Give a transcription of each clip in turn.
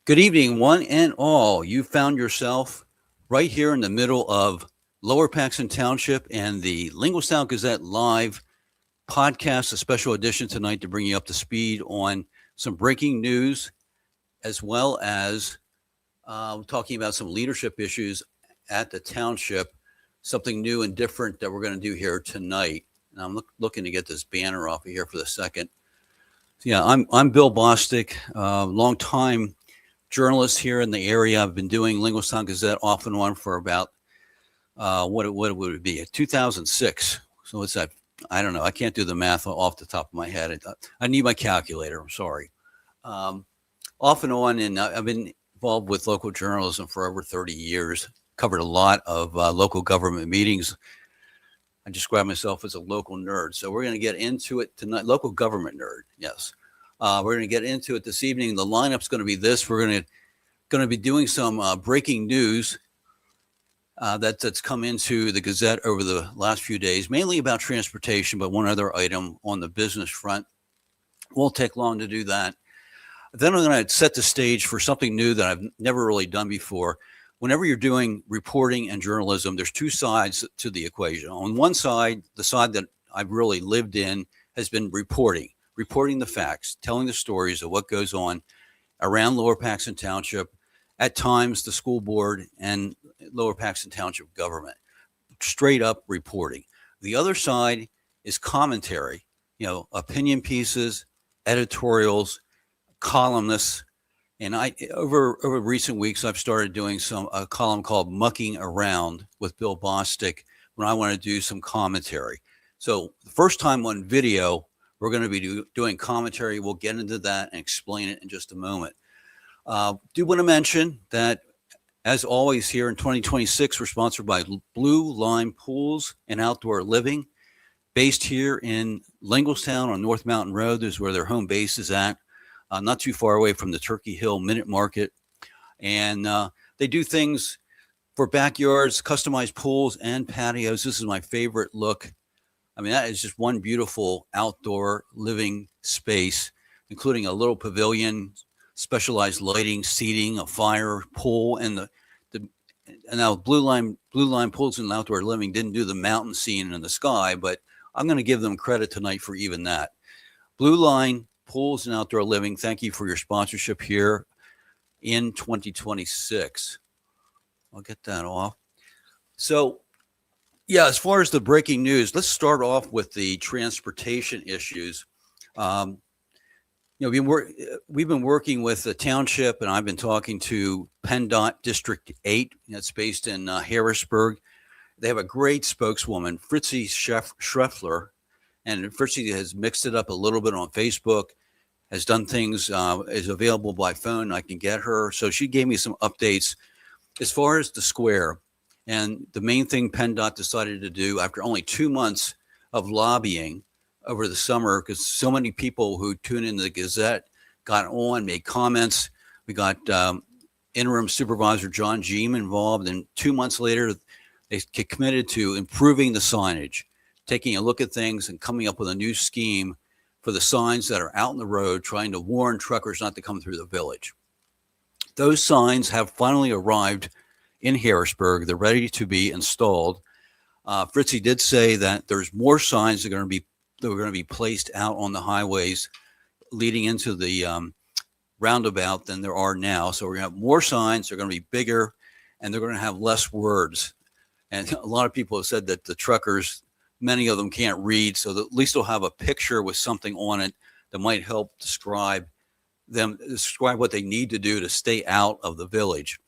Good evening, one and all. You found yourself right here in the middle of Lower Paxton Township and the Linglestown Gazette live podcast, a special edition tonight to bring you up to speed on some breaking news, as well as talking about some leadership issues at the township, something new and different that we're going to do here tonight. And I'm looking to get this banner off of here for the second. Yeah, I'm Bill Bostic, long time journalist here in the area. I've been doing Linglestown Gazette off and on for about what would it be? 2006. So it's that. I don't know. I can't do the math off the top of my head. I need my calculator. I'm sorry. Off and on, and I've been involved with local journalism for over 30 years. Covered a lot of local government meetings. I describe myself as a local nerd. So we're going to get into it tonight. Local government nerd, yes. We're going to get into it this evening. The lineup's going to be this. We're going to be doing some breaking news that's come into the Gazette over the last few days, mainly about transportation, but one other item on the business front. Won't take long to do that. Then I'm going to set the stage for something new that I've never really done before. Whenever you're doing reporting and journalism, there's two sides to the equation. On one side, the side that I've really lived in has been reporting the facts, telling the stories of what goes on around Lower Paxton Township, at times the school board and Lower Paxton Township government, straight up reporting. The other side is commentary, opinion pieces, editorials, columnists. And over recent weeks, I've started doing a column called Mucking Around with Bill Bostic when I want to do some commentary. So the first time on video, we're going to be doing commentary. We'll get into that and explain it in just a moment. Do want to mention that, as always, here in 2026, we're sponsored by Blue Line Pools and Outdoor Living, based here in Linglestown on North Mountain Road. There's where their home base is at, not too far away from the Turkey Hill Minute Market. And they do things for backyards, customized pools and patios. This is my favorite look. I mean, that is just one beautiful outdoor living space, including a little pavilion, specialized lighting, seating, a fire, pool, and now Blue Line Pools and Outdoor Living didn't do the mountain scene in the sky, but I'm going to give them credit tonight for even that. Blue Line Pools and Outdoor Living, thank you for your sponsorship here in 2026. I'll get that off. So, yeah, as far as the breaking news, let's start off with the transportation issues. We've been working with the township, and I've been talking to PennDOT District 8. That's based in Harrisburg. They have a great spokeswoman, Fritzi Schreffler, and Fritzi has mixed it up a little bit on Facebook, has done things, is available by phone. I can get her. So she gave me some updates as far as the square. And the main thing PennDOT decided to do after only 2 months of lobbying over the summer, because so many people who tune into the Gazette got on, made comments. We got interim supervisor John Jeem involved, and 2 months later, they committed to improving the signage, taking a look at things and coming up with a new scheme for the signs that are out in the road, trying to warn truckers not to come through the village. Those signs have finally arrived in Harrisburg. They're ready to be installed. Fritzi did say that there's more signs that are going to be placed out on the highways leading into the roundabout than there are now. So we're going to have more signs. They're going to be bigger, and they're going to have less words. And a lot of people have said that the truckers, many of them can't read, so at least they'll have a picture with something on it that might help describe what they need to do to stay out of the village.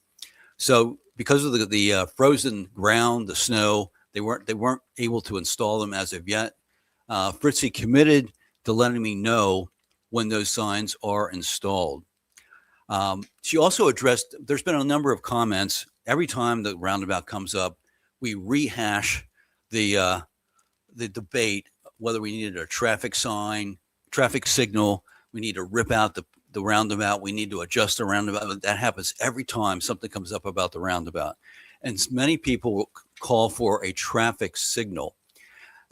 So because of the frozen ground, the snow, they weren't able to install them as of yet. Fritzi committed to letting me know when those signs are installed. She also addressed, there's been a number of comments. Every time the roundabout comes up, we rehash the debate, whether we needed a traffic signal, we need to rip out the roundabout, we need to adjust the roundabout. That happens every time something comes up about the roundabout. And many people call for a traffic signal.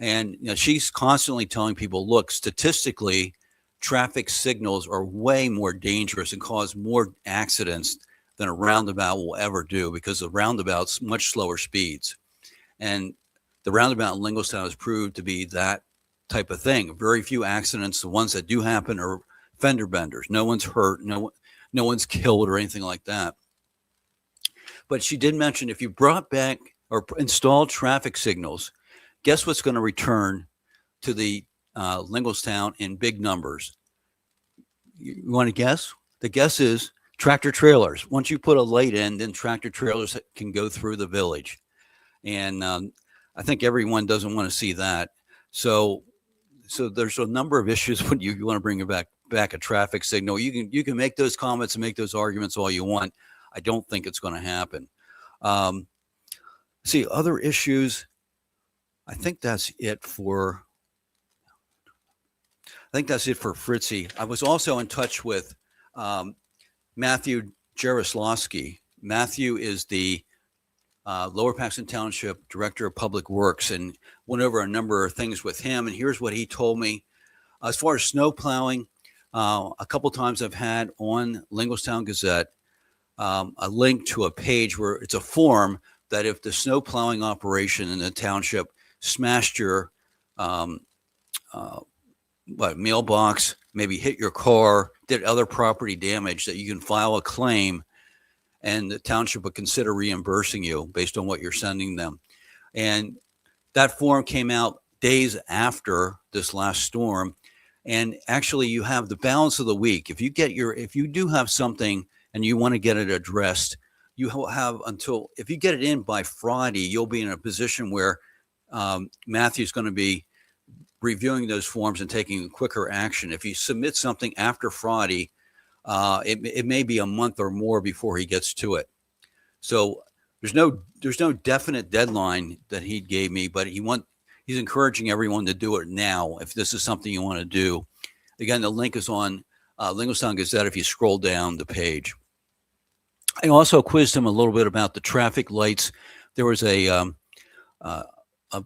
And she's constantly telling people, look, statistically, traffic signals are way more dangerous and cause more accidents than a roundabout will ever do, because the roundabout's much slower speeds. And the roundabout in Linglestown has proved to be that type of thing. Very few accidents. The ones that do happen are fender benders. No one's hurt. No one's killed or anything like that. But she did mention, if you brought back or installed traffic signals, guess what's going to return to the Linglestown in big numbers? You want to guess? The guess is tractor trailers. Once you put a light in, then tractor trailers can go through the village. And I think everyone doesn't want to see that. So there's a number of issues when you want to bring back a traffic signal. You can make those comments and make those arguments all you want. I don't think it's going to happen. See, other issues. I think that's it for Fritzy. I was also in touch with Matthew Jaroslawski. Matthew is the Lower Paxton Township Director of Public Works, and went over a number of things with him. And here's what he told me. As far as snow plowing, a couple times I've had on Linglestown Gazette a link to a page where it's a form that if the snow plowing operation in the township smashed your mailbox, maybe hit your car, did other property damage, that you can file a claim and the township would consider reimbursing you based on what you're sending them. And that form came out days after this last storm. And actually you have the balance of the week. If you do have something and you want to get it addressed, you have until, if you get it in by Friday, you'll be in a position where Matthew's going to be reviewing those forms and taking quicker action. If you submit something after Friday, it may be a month or more before he gets to it. So there's no definite deadline that he gave me, but he's encouraging everyone to do it now if this is something you want to do. Again, the link is on Linglestown Gazette if you scroll down the page. I also quizzed him a little bit about the traffic lights. There was a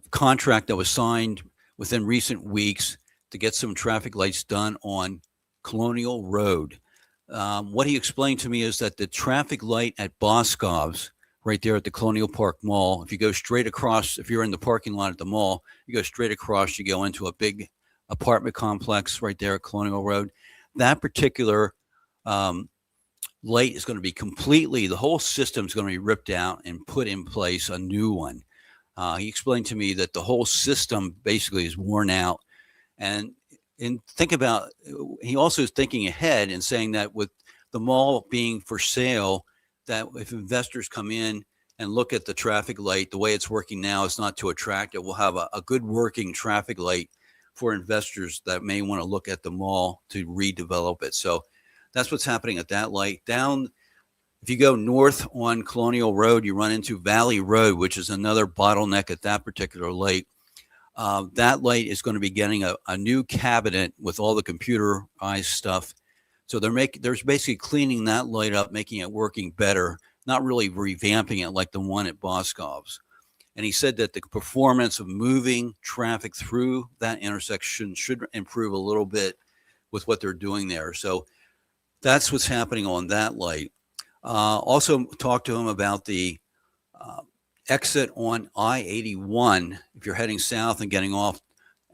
contract that was signed within recent weeks to get some traffic lights done on Colonial Road. What he explained to me is that the traffic light at Boscov's, right there at the Colonial Park Mall, if you go straight across, if you're in the parking lot at the mall, you go straight across, you go into a big apartment complex right there at Colonial Road. That particular light is going to be the whole system is going to be ripped out and put in place a new one. He explained to me that the whole system basically is worn out. And he also is thinking ahead and saying that with the mall being for sale, that if investors come in and look at the traffic light, the way it's working now is not too attractive. We'll have a good working traffic light for investors that may want to look at the mall to redevelop it. So that's what's happening at that light. Down, if you go north on Colonial Road, you run into Valley Road, which is another bottleneck at that particular light. That light is going to be getting a new cabinet with all the computerized stuff. So they're basically cleaning that light up, making it working better, not really revamping it like the one at Boscov's. And he said that the performance of moving traffic through that intersection should improve a little bit with what they're doing there. So that's what's happening on that light. Also talked to him about the exit on I-81. If you're heading south and getting off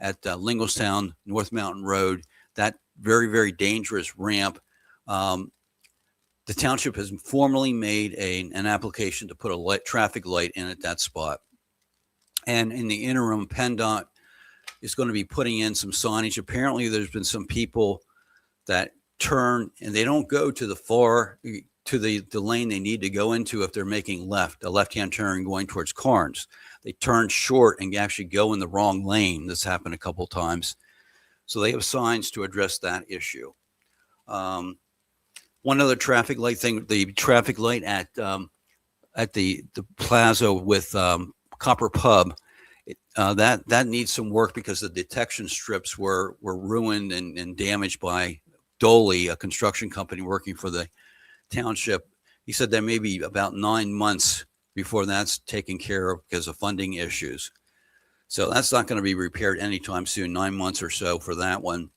at Linglestown North Mountain Road, that very, very dangerous ramp. The township has formally made an application to put a traffic light in at that spot. And in the interim, PennDOT is going to be putting in some signage. Apparently, there's been some people that turn and they don't go to the lane they need to go into if they're making a left-hand turn going towards Carnes. They turn short and actually go in the wrong lane. This happened a couple of times. So they have signs to address that issue. One other traffic light thing, the traffic light at the plaza with Copper Pub, that needs some work because the detection strips were ruined and damaged by Doley, a construction company working for the township. He said there may be about 9 months before that's taken care of because of funding issues. So that's not going to be repaired anytime soon, 9 months or so for that one.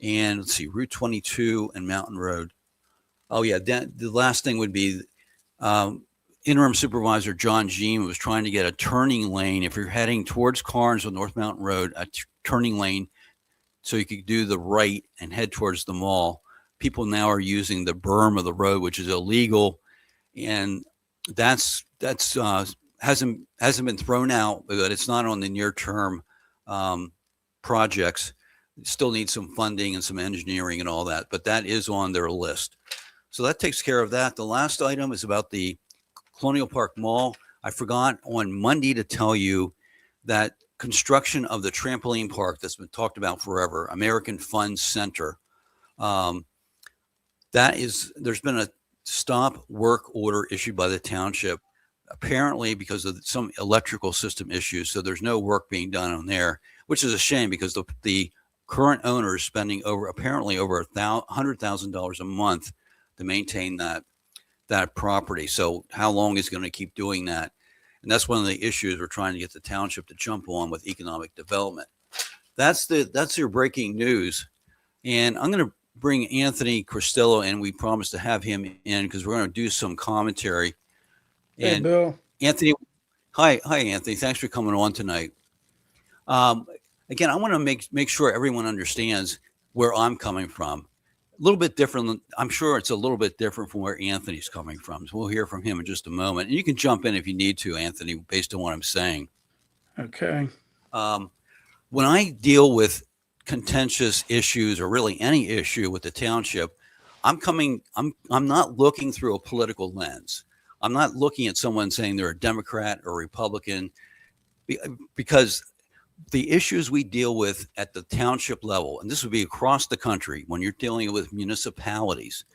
and let's see, Route 22 and Mountain Road. Oh yeah, the last thing would be um, interim supervisor John Jean was trying to get a turning lane if you're heading towards Carnes on North Mountain Road, a turning lane so you could do the right and head towards the mall. People now are using the berm of the road, which is illegal, and that's hasn't been thrown out, but it's not on the near term um, projects. It still needs some funding and some engineering and all that, but that is on their list. So that takes care of that. The last item is about the Colonial Park Mall. I forgot on Monday to tell you that construction of the trampoline park that's been talked about forever, American Fun Center, um, there's been a stop work order issued by the township, apparently because of some electrical system issues. So there's no work being done on there, which is a shame because the current owner is spending apparently over $100,000 a month to maintain that property. So how long is going to keep doing that? And that's one of the issues we're trying to get the township to jump on with economic development. That's your breaking news. And I'm going to bring Anthony Cristello in. We promised to have him in because we're going to do some commentary. Hey, And Bill. Anthony, hi, Anthony. Thanks for coming on tonight. Again, I want to make sure everyone understands where I'm coming from. A little bit different. I'm sure it's a little bit different from where Anthony's coming from. So we'll hear from him in just a moment. And you can jump in if you need to, Anthony, based on what I'm saying. Okay. Um, when I deal with contentious issues or really any issue with the township, I'm not looking through a political lens. I'm not looking at someone saying they're a Democrat or Republican because the issues we deal with at the township level, and this would be across the country when you're dealing with municipalities,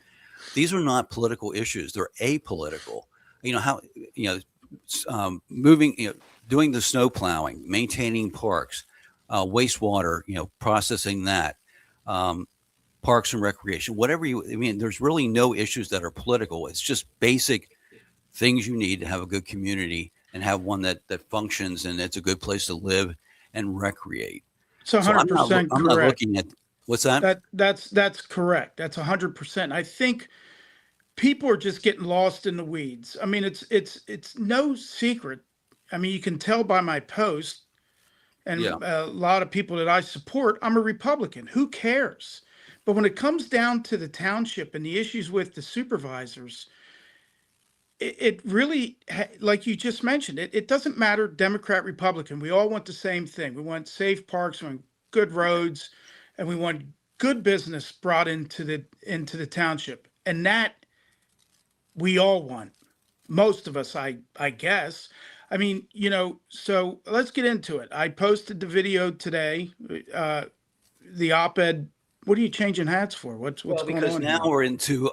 these are not political issues. They're apolitical. You know, moving, doing the snow plowing, maintaining parks, wastewater, processing that, um, parks and recreation, whatever there's really no issues that are political. It's just basic things you need to have a good community and have one that functions and it's a good place to live and recreate. It's So 100% I'm not correct. looking at what's that? That's correct. That's 100%. I think people are just getting lost in the weeds. I mean, it's no secret. I mean, you can tell by my post Yeah, and a lot of people that I support, I'm a Republican. Who cares? But when it comes down to the township and the issues with the supervisors, it really, like you just mentioned, it doesn't matter Democrat, Republican. We all want the same thing. We want safe parks, we want good roads, and we want good business brought into the township. And that we all want. Most of us, I guess. I mean, so let's get into it. I posted the video today, uh, the op-ed. What are you changing hats for? What's well, going because on now here? we're into.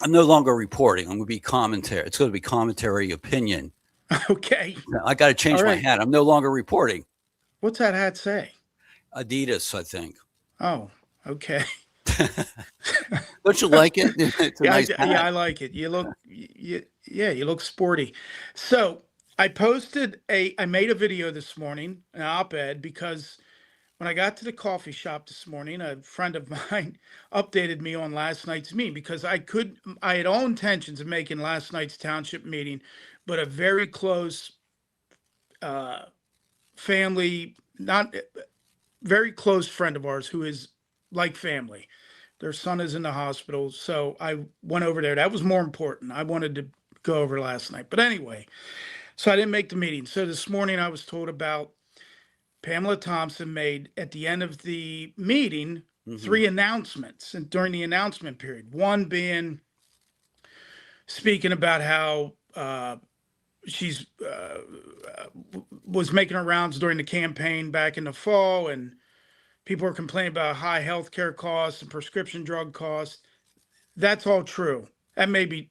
I'm no longer reporting. I'm going to be commentary. It's going to be commentary opinion. Okay. I got to All change my right. hat. I'm no longer reporting. What's that hat say? Adidas, I think. Oh, okay. Don't you like it? It's a Yeah, nice yeah, hat. I like it. Yeah, you look sporty. So I made a video this morning, an op-ed, because when I got to the coffee shop this morning, a friend of mine updated me on last night's meeting because I had all intentions of making last night's township meeting, but a very close uh, family, not very close friend of ours who is like family. Their son is in the hospital, so I went over there. That was more important. I wanted to go over last night, but anyway, so I didn't make the meeting. So this morning I was told about Pamela Thompson made at the end of the meeting Hmm. three announcements, and during the announcement period, one being speaking about how she's was making her rounds during the campaign back in the fall, and people are complaining about high healthcare costs and prescription drug costs. That's all true. That may be,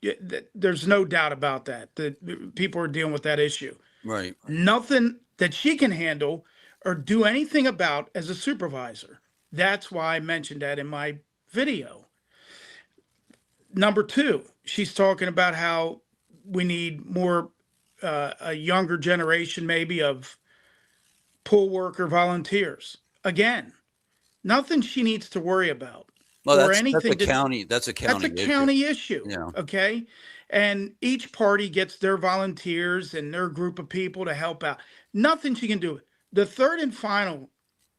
there's no doubt about that, that people are dealing with that issue. Right. Nothing that she can handle or do anything about as a supervisor. That's why I mentioned that in my video. Number two, she's talking about how we need more, a younger generation maybe of poll worker volunteers. Again, Nothing she needs to worry about Well, or that's anything. that's a That's a county issue. county issue. Yeah. Okay. And each party gets their volunteers and their group of people to help out. Nothing she can do. The third and final,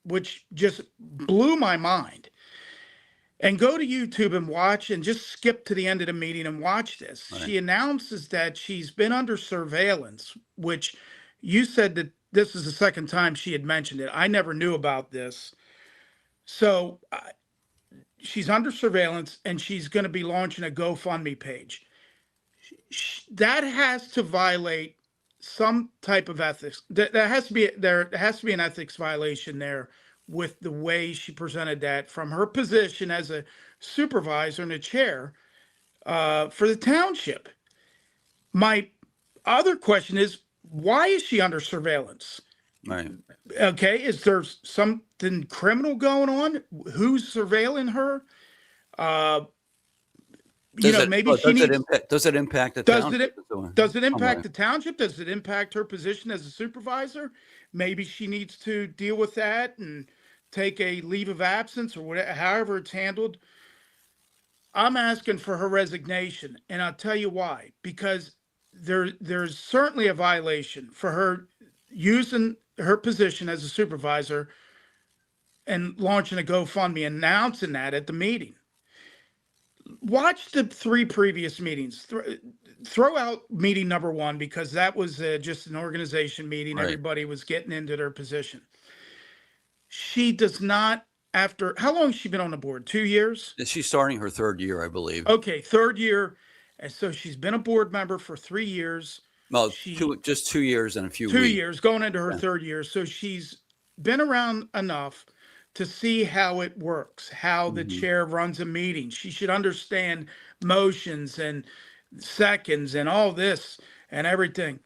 which just blew my mind, and go to YouTube and watch and just skip to the end of the meeting and watch this. Right. She announces that she's been under surveillance, which you said that this is the second time she had mentioned it. I never knew about this. So she's under surveillance and she's going to be launching a GoFundMe page. That has to violate some type of ethics. There has to be an ethics violation there with the way she presented that from her position as a supervisor and a chair for the township. My other question is, why is she under surveillance? Right. Okay, is there something criminal going on? Who's surveilling her? Maybe she needs. Does it impact the Does township? it impact the township? Does it impact her position as a supervisor? Maybe she needs to deal with that and take a leave of absence or whatever, however it's handled. I'm asking for her resignation, and I'll tell you why. Because there's certainly a violation for her using her position as a supervisor and launching a GoFundMe, announcing that at the meeting. Watch the 3 previous meetings. Throw out meeting number 1 because that was just an organization meeting. Right. Everybody was getting into their position. She does not, after, how long has she been on the board? 2 years? She's starting her 3rd year, I believe. Okay, 3rd year. And so she's been a board member for 3 years. Well, just 2 years and a few 2 weeks. years, going into her 3rd year. So she's been around enough to see how it works, how the chair runs a meeting. She should understand motions and seconds and all this and everything.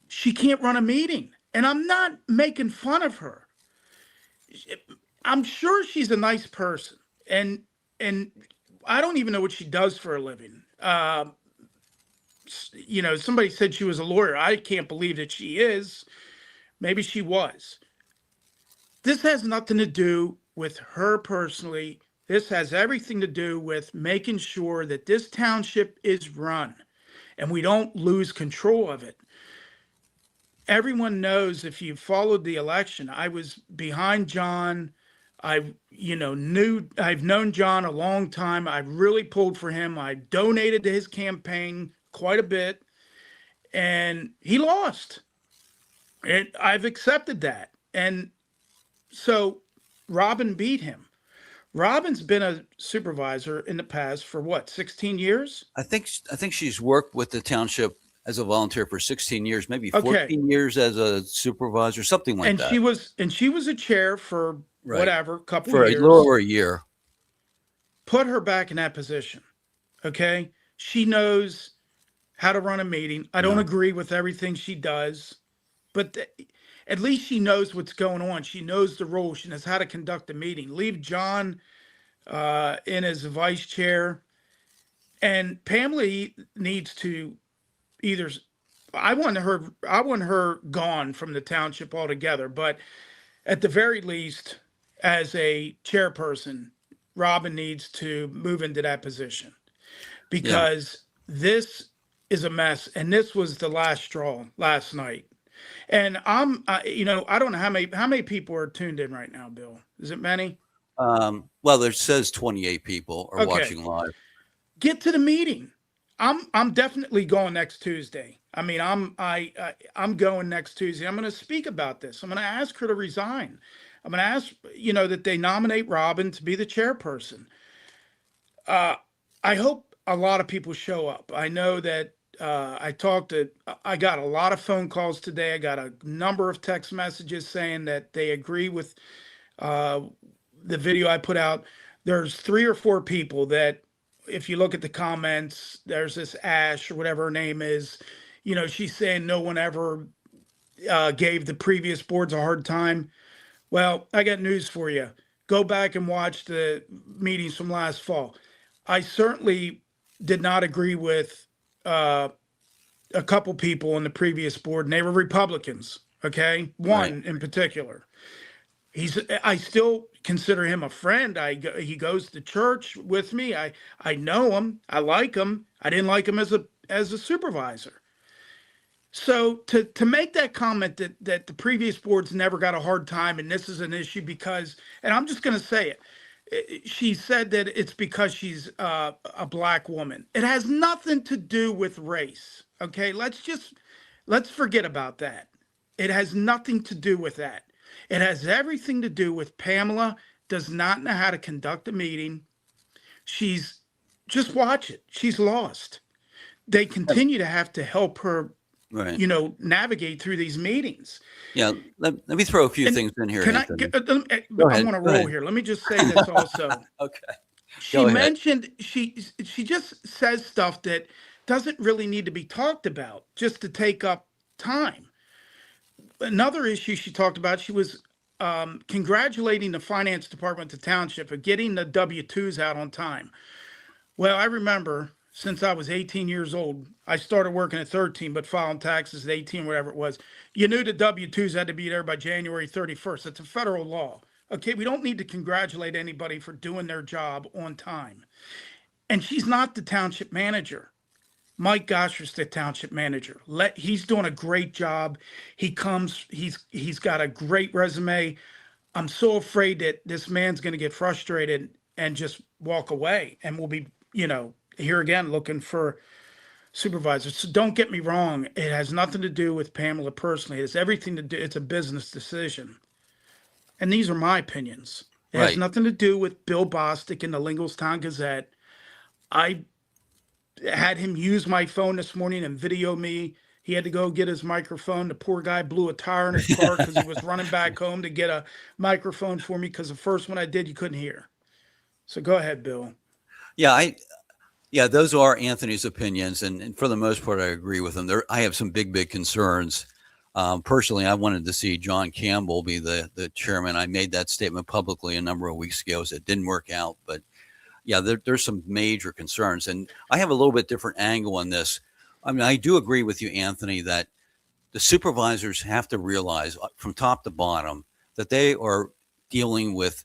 She can't run a meeting. And I'm not making fun of her. I'm sure she's a nice person. And I don't even know what she does for a living. Somebody said she was a lawyer. I can't believe that she is. Maybe she was. This has nothing to do with her personally. This has everything to do with making sure that this township is run and we don't lose control of it. Everyone knows, if you followed the election, I was behind John. I've known John a long time. I really pulled for him. I donated to his campaign quite a bit, and he lost. And I've accepted that. And so Robin beat him. Robin's been a supervisor in the past for what, 16 years? I think she's worked with the township as a volunteer for 16 years, maybe 14 years as a supervisor, something like that. She was a chair for whatever, couple for years. For a little over a year. Put her back in that position. Okay? She knows how to run a meeting. I don't agree with everything she does, but at least she knows what's going on. She knows the rules. She knows how to conduct a meeting. Leave John in as a vice chair. And Pamela needs to either, I want her gone from the township altogether, but at the very least, as a chairperson, Robin needs to move into that position, because this is a mess. And this was the last straw last night. And I don't know how many people are tuned in right now, Bill. Is it many? Well, it says 28 people are watching live. Get to the meeting. I'm definitely going next Tuesday. I mean, I'm going next Tuesday. I'm going to speak about this. I'm going to ask her to resign. I'm going to ask, that they nominate Robin to be the chairperson. I hope a lot of people show up. I know that I got a lot of phone calls today. I got a number of text messages saying that they agree with the video I put out. There's 3 or 4 people that, if you look at the comments, there's this Ash or whatever her name is, she's saying no one ever gave the previous boards a hard time. Well, I got news for you. Go back and watch the meetings from last fall. I certainly did not agree with a couple people on the previous board, and they were Republicans. Okay. One in particular. I still consider him a friend. He goes to church with me. I know him. I like him. I didn't like him as a supervisor. So to make that comment that the previous boards never got a hard time and this is an issue because, and I'm just going to say it, she said that it's because she's a black woman. It has nothing to do with race. Okay, let's forget about that. It has nothing to do with that. It has everything to do with Pamela does not know how to conduct a meeting. She's just watch it. She's lost. They continue to have to help her, Right. navigate through these meetings. Yeah. Let me throw a few And things in here, can I Anthony. I ahead. want to Go roll ahead. here. Let me just say this also. Okay. She Go ahead. mentioned she just says stuff that doesn't really need to be talked about just to take up time. Another issue she talked about, she was congratulating the finance department, the township, for getting the W-2s out on time. Well, I remember since I was 18 years old, I started working at 13, but filing taxes at 18, whatever it was. You knew the W-2s had to be there by January 31st. That's a federal law. Okay, we don't need to congratulate anybody for doing their job on time. And she's not the township manager. Mike Gosher's the township manager. He's doing a great job. He's got a great resume. I'm so afraid that this man's going to get frustrated and just walk away, and we'll be, here again looking for supervisors. So don't get me wrong; it has nothing to do with Pamela personally. It has everything to do. It's a business decision, and these are my opinions. It has Right. nothing to do with Bill Bostic in the Linglestown Gazette. I had him use my phone this morning and video me. He had to go get his microphone. The poor guy blew a tire in his car because he was running back home to get a microphone for me because the first one I did, you couldn't hear. So go ahead, Bill. Yeah. Yeah, those are Anthony's opinions, and for the most part, I agree with him. I have some big concerns. Personally, I wanted to see John Campbell be the chairman. I made that statement publicly a number of weeks ago. So it didn't work out, but yeah, there's some major concerns, and I have a little bit different angle on this. I mean, I do agree with you, Anthony, that the supervisors have to realize from top to bottom that they are dealing with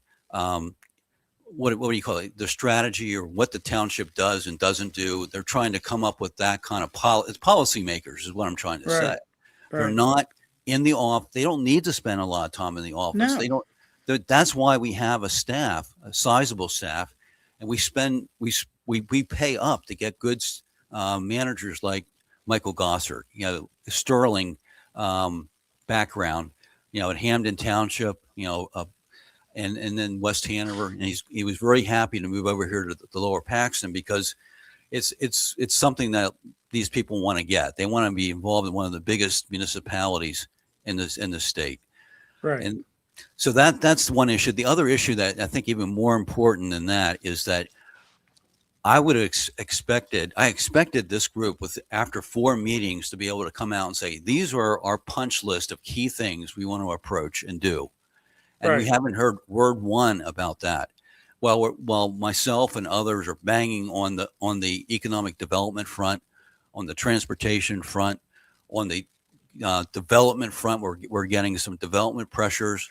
what do you call it? The strategy or what the township does and doesn't do. They're trying to come up with that kind of it's policymakers is what I'm trying to say. Right, They're right. not in the office. They don't need to spend a lot of time in the office. They No, don't. That's why we have a staff, a sizable staff, and we pay up to get good managers like Michael Gossert. Sterling background. At Hamden Township. And then West Hanover, and he was very happy to move over here to the Lower Paxton because it's something that these people want to get. They want to be involved in one of the biggest municipalities in the state, right. and so that's one issue. The other issue that I think even more important than that is that I would have expected this group after 4 meetings to be able to come out and say these are our punch list of key things we want to approach and do. And we Right. haven't heard word one about that. While myself and others are banging on the economic development front, on the transportation front, on the development front, we're getting some development pressures.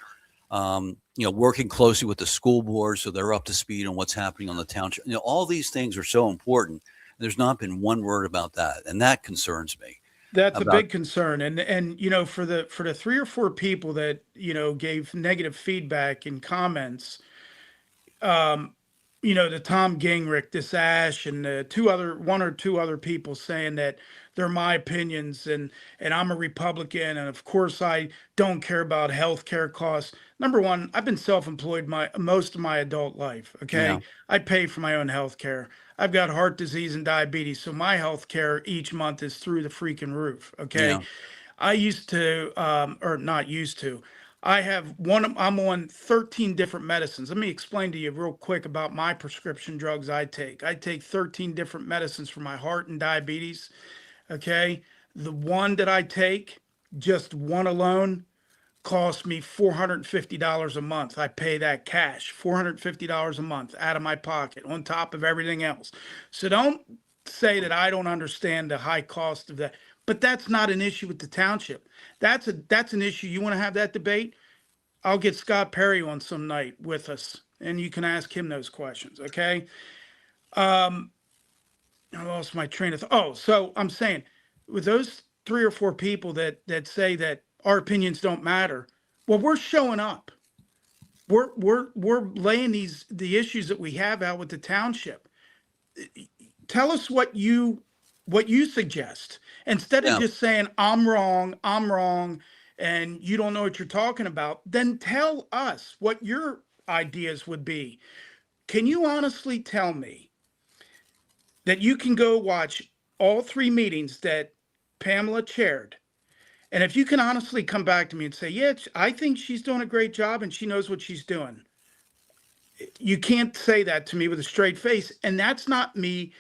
Working closely with the school board so they're up to speed on what's happening on the township. All these things are so important. There's not been one word about that, and that concerns me. That's a About big concern. And for the 3 or 4 people that, gave negative feedback and comments, um, the Tom Gingrich, this Ash, and the 1 or 2 other people saying that they're my opinions and I'm a Republican and of course I don't care about health care costs. Number one, I've been self-employed most of my adult life. yeah, Okay, I pay for my own health care. I've got heart disease and diabetes, so my health care each month is through the freaking roof. Okay, yeah, I used to, or not used to. I have one. I'm on 13 different medicines. Let me explain to you real quick about my prescription drugs I take. I take 13 different medicines for my heart and diabetes. Okay, the one that I take, just one alone, costs me $450 a month. I pay that cash, $450 a month out of my pocket, on top of everything else. So don't say that I don't understand the high cost of that. But that's not an issue with the township. That's an issue. You want to have that debate? I'll get Scott Perry on some night with us, and you can ask him those questions. Okay. Um, I lost my train of thought. Oh, so I'm saying with those 3 or 4 people that say that our opinions don't matter, well, we're showing up. We're laying the issues that we have out with the township. Tell us what you suggest instead of Yeah. just saying I'm wrong, and you don't know what you're talking about. Then tell us what your ideas would be. Can you honestly tell me that you can go watch all 3 meetings that Pamela chaired? And if you can honestly come back to me and say, yeah, I think she's doing a great job and she knows what she's doing. You can't say that to me with a straight face. And that's not me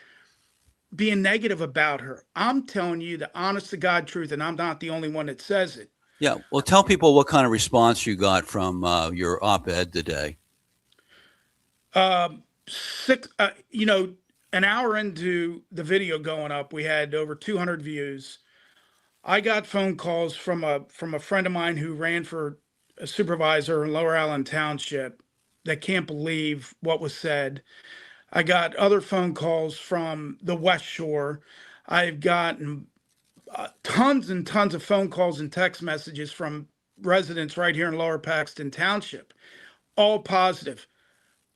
being negative about her. I'm telling you the honest to God truth, and I'm not the only one that says it. Yeah. Well, tell people what kind of response you got from your op-ed today. An hour into the video going up, we had over 200 views. I got phone calls from a friend of mine who ran for a supervisor in Lower Allen Township that can't believe what was said. I got other phone calls from the West Shore. I've gotten tons and tons of phone calls and text messages from residents right here in Lower Paxton Township, all positive.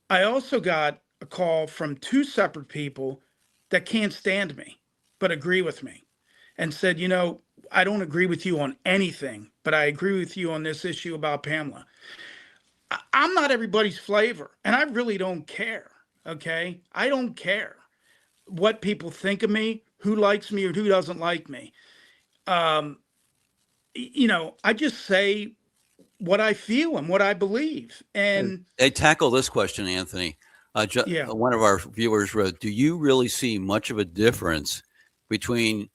I also got a call from 2 separate people that can't stand me, but agree with me and said, I don't agree with you on anything, but I agree with you on this issue about Pamela. I'm not everybody's flavor, and I really don't care. Okay. I don't care what people think of me, who likes me or who doesn't like me. I just say what I feel and what I believe. And they tackle this question, Anthony. yeah, One of our viewers wrote, do you really see much of a difference between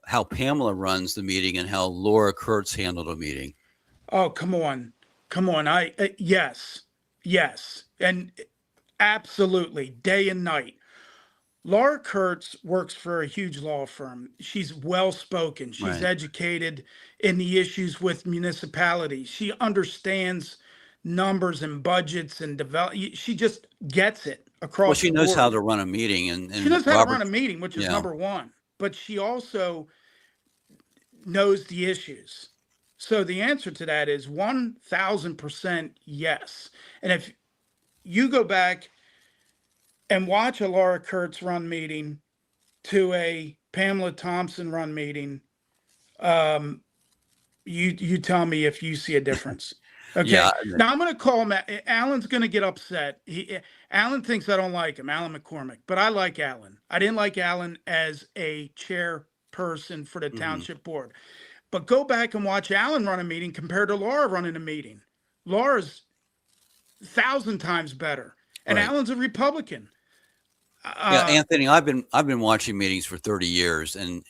how Pamela runs the meeting and how Laura Kurtz handled a meeting? oh, come on. Yes. And absolutely, day and night. Laura Kurtz works for a huge law firm. She's well-spoken. She's Right. educated in the issues with municipalities. She understands numbers and budgets and develop. She just gets it across Well, she the knows board. how to run a meeting, and She knows how Robert, to run a meeting, which is yeah. number one. But she also knows the issues. So the answer to that is 1,000% yes. And if you go back and watch a Laura Kurtz run meeting to a Pamela Thompson run meeting, you tell me if you see a difference. Okay. Yeah. Now I'm going to call him. Alan's going to get upset. Alan thinks I don't like him, Alan McCormick, but I like Alan. I didn't like Alan as a chairperson for the township board. But go back and watch Alan run a meeting compared to Laura running a meeting. Laura's 1,000 times better, and Right. Alan's a Republican. Yeah, Anthony, I've been watching meetings for 30 years, and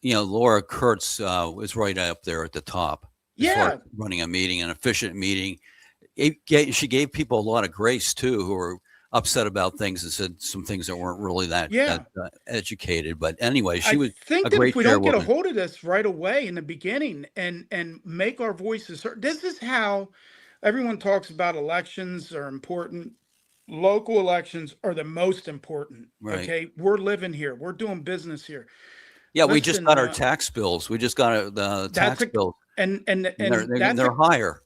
Laura Kurtz was right up there at the top. As far as running a meeting, an efficient meeting. She gave people a lot of grace too, who were upset about things and said some things that weren't really that educated. But anyway, she was think a that great if we don't get a chairwoman. hold of this right away in the beginning and make our voices heard, this is how everyone talks about elections are important. Local elections are the most important. Right. Okay, we're living here. We're doing business here. Yeah, we just got our tax bills. We just got the tax bills, and they're higher.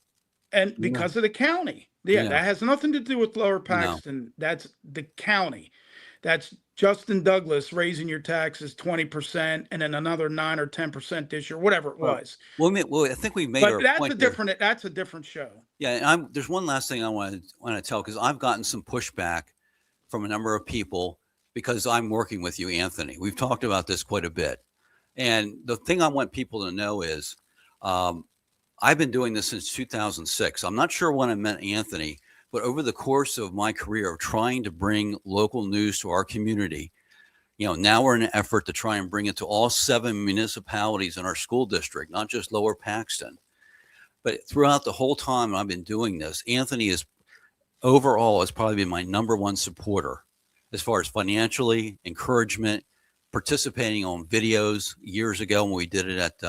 And because of the county. Yeah, that has nothing to do with Lower Paxton. No. That's the county. That's Justin Douglas raising your taxes 20% and then another 9 or 10% this year, whatever it was. Well, I think we made our point. That's a different show. Yeah, and there's one last thing I want to tell, because I've gotten some pushback from a number of people because I'm working with you, Anthony. We've talked about this quite a bit. And the thing I want people to know is I've been doing this since 2006. I'm not sure when I met Anthony, but over the course of my career of trying to bring local news to our community, now we're in an effort to try and bring it to all 7 municipalities in our school district, not just Lower Paxton. But throughout the whole time I've been doing this, Anthony has probably been my number one supporter as far as financially, encouragement, participating on videos years ago when we did it at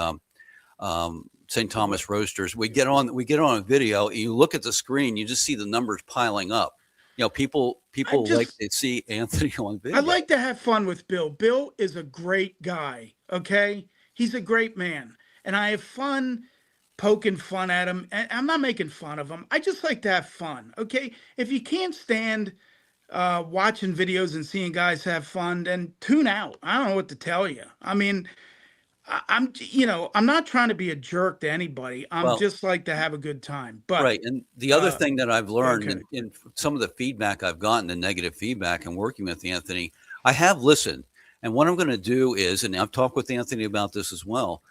St. Thomas Roasters. We get on a video, and you look at the screen, you just see the numbers piling up. People like to see Anthony on I video. like to have fun with Bill. Bill is a great guy. Okay, he's a great man, and I have fun poking fun at him. And I'm not making fun of him. I just like to have fun. Okay, if you can't stand watching videos and seeing guys have fun, then tune out. I don't know what to tell you. I mean, I'm not trying to be a jerk to anybody. I'm Well, just like to have a good time. But right. And the other thing that I've learned okay. in some of the feedback I've gotten, the negative feedback, and working with Anthony, I have listened. And what I'm going to do is, and I've talked with Anthony about this as well.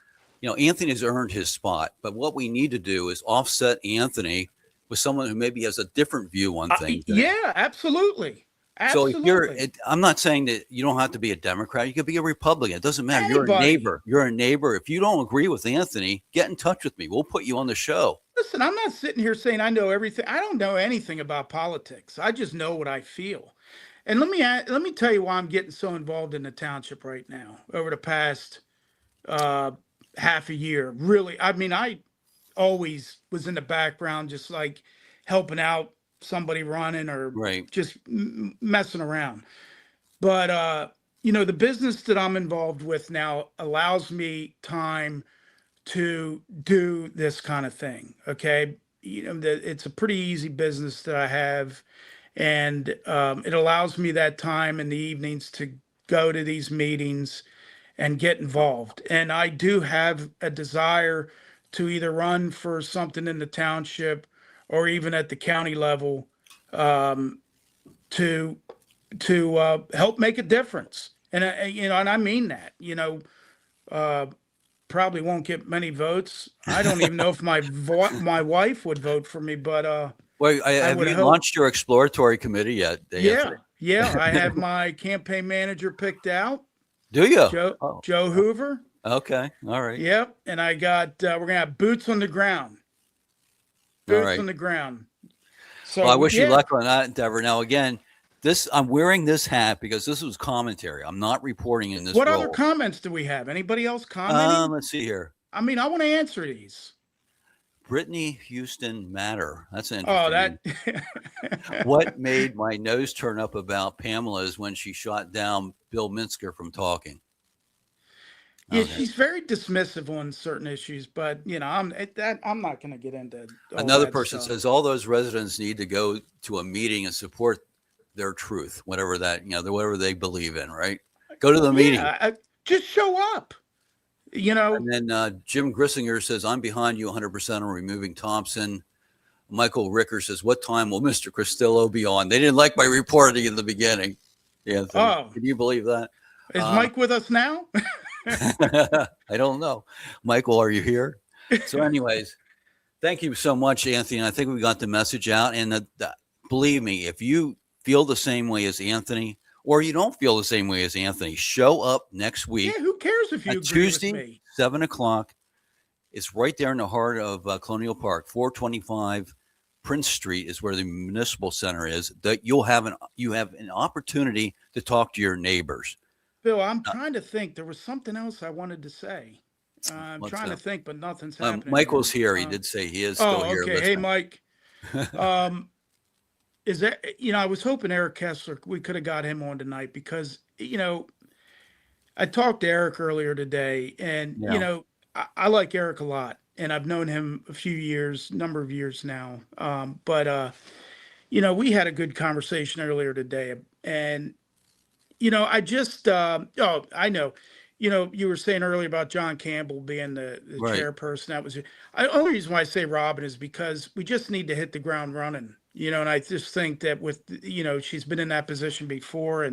Anthony has earned his spot, but what we need to do is offset Anthony with someone who maybe has a different view on things. Yeah, absolutely. So if Absolutely. I'm not saying that you don't have to be a Democrat. You could be a Republican. It doesn't matter. Anybody. You're a neighbor. You're a neighbor. If you don't agree with Anthony, get in touch with me. We'll put you on the show. Listen, I'm not sitting here saying I know everything. I don't know anything about politics. I just know what I feel. And let me tell you why I'm getting so involved in the township right now over the past half a year. Really, I mean, I always was in the background, just like helping out somebody running or Right. just messing around. But the business that I'm involved with now allows me time to do this kind of thing. Okay, it's a pretty easy business that I have, and it allows me that time in the evenings to go to these meetings and get involved. And I do have a desire to either run for something in the township or even at the county level, to help make a difference. And and I mean that. Probably won't get many votes. I don't even know if my wife would vote for me, but Well, I have would you hope. launched your exploratory committee yet, Anthony? Yeah. I have my campaign manager picked out, Do you? Oh, Joe Hoover. okay. All right. Yep, and I got we're gonna have boots on the ground. All Boots right. on the ground. Well, I So wish you yeah. luck on that endeavor. Now, again, I'm wearing this hat because this was commentary. I'm not reporting in this What other role. comments do we have? Anybody else commenting? Let's see here. I mean, I want to answer these. Brittany Houston Matter. That's an Oh, interesting. that. What made my nose turn up about Pamela is when she shot down Bill Minsker from talking. Yeah, Okay. she's very dismissive on certain issues, but I'm not going to get into all Another that person stuff. says all those residents need to go to a meeting and support their truth, whatever that, whatever they believe in, right? Go to the meeting. Just show up. And then Jim Grissinger says, I'm behind you 100% on removing Thompson. Michael Ricker says, what time will Mr. Cristillo be on? They didn't like my reporting in the beginning. Anthony, Oh, can you believe that? is Mike with us now? I don't know. Michael, are you here? So anyways, thank you so much, Anthony. I think we got the message out. And believe me, if you feel the same way as Anthony, or you don't feel the same way as Anthony, show up next week. Yeah, who cares if you agree Tuesday, with me? 7:00. It's right there in the heart of Colonial Park, 425 Prince Street is where the municipal center is. That you have an opportunity to talk to your neighbors. Bill, I'm trying to think. There was something else I wanted to say. I'm trying to think, but nothing's happening. Michael's here. He did say he is still here. Okay. Hey, Mike. Is that, I was hoping Eric Kessler, we could have got him on tonight because, I talked to Eric earlier today and, I like Eric a lot and I've known him number of years now. But we had a good conversation earlier today and, I just, I know, you were saying earlier about John Campbell being the Right. chairperson. That was the only reason why I say Robin is because we just need to hit the ground running, and I just think that with, she's been in that position before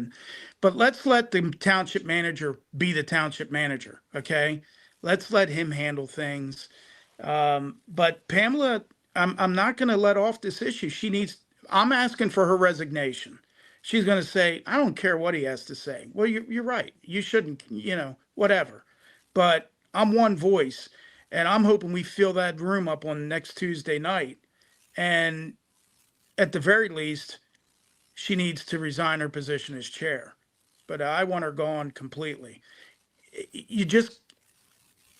but let's let the township manager be the township manager. Okay. Let's let him handle things. But Pamela, I'm not going to let off this issue. I'm asking for her resignation. She's going to say, I don't care what he has to say. Well, you're right. You shouldn't, whatever. But I'm one voice, and I'm hoping we fill that room up on next Tuesday night. And at the very least, she needs to resign her position as chair. But I want her gone completely. You just,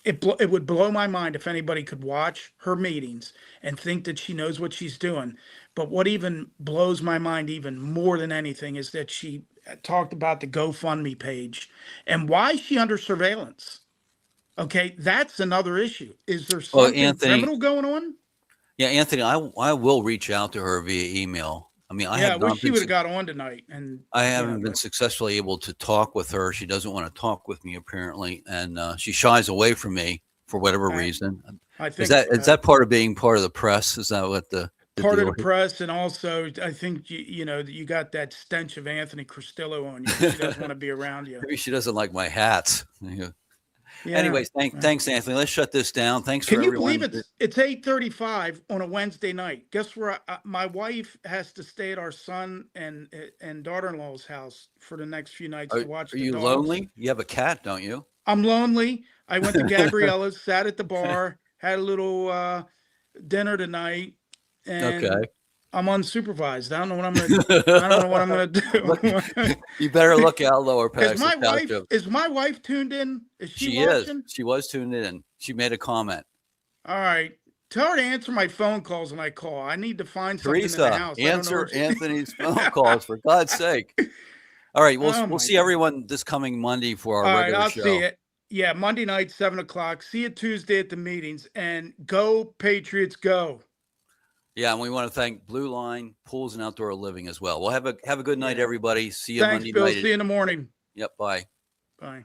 it would blow my mind if anybody could watch her meetings and think that she knows what she's doing. But what even blows my mind even more than anything is that she talked about the GoFundMe page and why is she under surveillance? Okay, that's another issue. Is there Well, something Anthony, criminal going on? yeah, Anthony, I will reach out to her via email. I mean, Yeah, I wish she would have got on tonight. And I haven't been successfully able to talk with her. She doesn't want to talk with me apparently, and she shies away from me for whatever reason. I think Is that part of being part of the press? Is that what the part of deal the is? press, and also I think you know you got that stench of Anthony Costello on you. She doesn't want to be around you. Maybe she doesn't like my hats. Yeah. Yeah. Anyways, thanks, Anthony. Let's shut this down. Thanks Can for you everyone. believe it's 8:35 on a Wednesday night? Guess where my wife has to stay at our son and daughter-in-law's house for the next few nights to watch Are the you dogs. lonely? You have a cat, don't you? I'm lonely. I went to Gabriella's, sat at the bar, had a little dinner tonight, and Okay. I'm unsupervised. I don't know what I'm gonna. I don't know what I'm gonna do. You better look out, Lower Paxton Is my wife? Township. Is my wife tuned in? Is she She watching? is. She was tuned in. She made a comment. All right. Tell her to answer my phone calls when I call. I need to find something in the Teresa, house. I don't know answer what she- Anthony's phone calls for God's sake. All right, Oh we'll my see everyone this coming Monday for our All right, regular I'll show. see it. Yeah, Monday night, 7:00. See you Tuesday at the meetings. And go Patriots, go! Yeah, and we want to thank Blue Line Pools and Outdoor Living as well. We'll have a good night, Yeah. everybody. See you Thanks, Monday Bill. night. See you in the morning. Yep, bye. Bye.